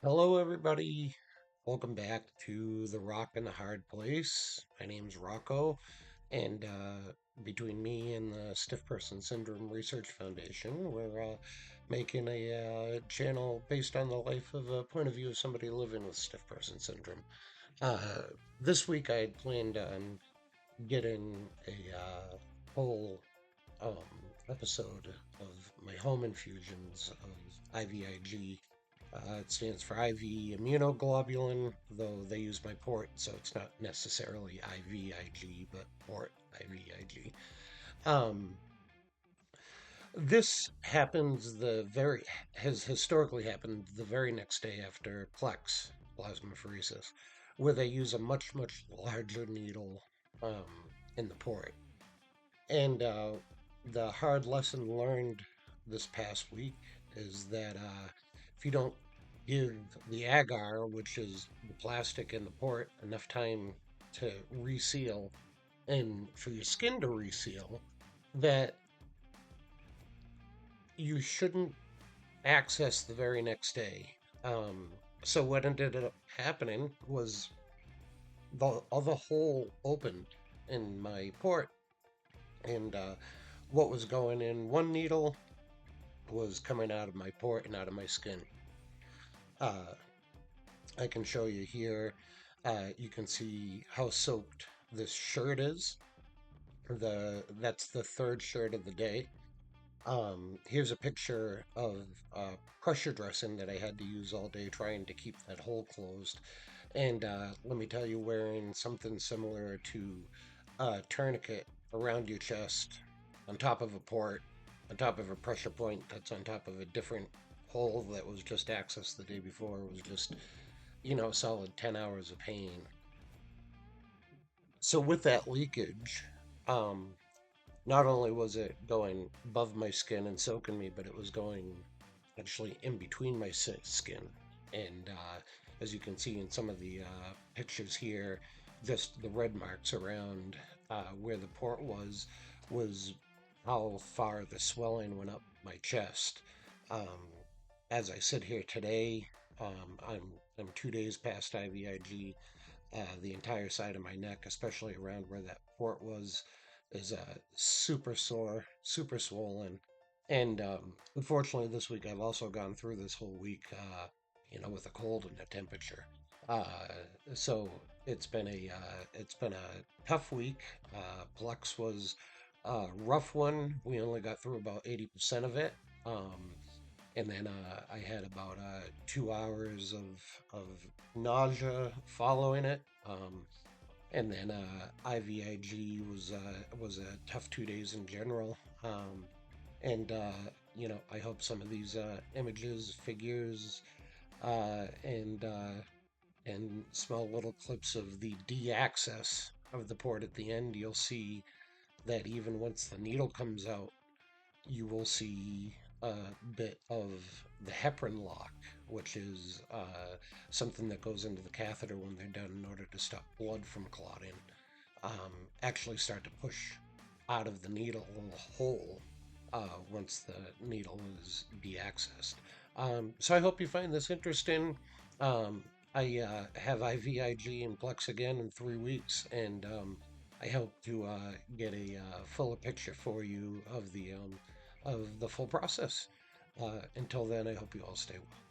Hello, everybody. Welcome back to The Rock and the Hard Place. My name's Rocco, and between me and the Stiff Person Syndrome Research Foundation, we're making a channel based on the life of a point of view of somebody living with Stiff Person Syndrome. Uh, this week, I had planned on getting a whole episode of my home infusions of IVIG. It stands for IV immunoglobulin, though they use my port, so it's not necessarily IVIG, but port IVIG. Um, this happens has historically happened the very next day after Plex plasmapheresis, where they use a much larger needle in the port. And the hard lesson learned this past week is that if you don't give the agar, which is the plastic in the port, enough time to reseal and for your skin to reseal, that you shouldn't access the very next day. Um, so what ended up happening was the other hole opened in my port, and what was going in one needle was coming out of my port and out of my skin. Uh, I can show you here. You can see how soaked this shirt is. That's the third shirt of the day. Here's a picture of pressure dressing that I had to use all day trying to keep that hole closed. And let me tell you, wearing something similar to a tourniquet around your chest, on top of a port, on top of a pressure point that's on top of a different hole that was just accessed the day before, was just, a solid 10 hours of pain. So with that leakage, um, not only was it going above my skin and soaking me, but it was going actually in between my skin. And as you can see in some of the pictures here, just the red marks around where the port was how far the swelling went up my chest. Um, as I sit here today, I'm 2 days past IVIG. The entire side of my neck, especially around where that port was, is super sore, super swollen. And unfortunately, this week I've also gone through this whole week, with a cold and a temperature. Uh, so it's been a tough week. Plex was a rough one. We only got through about 80% of it. And then I had about 2 hours of nausea following it. And then IVIG was a tough 2 days in general. And I hope some of these images, figures, and small little clips of the D-access of the port at the end, you'll see that even once the needle comes out, you will see a bit of the heparin lock, which is something that goes into the catheter when they're done in order to stop blood from clotting, actually start to push out of the needle hole once the needle is deaccessed. So I hope you find this interesting. I have IVIG and Plex again in 3 weeks, and I hope to get a fuller picture for you of the full process. Until then, I hope you all stay well.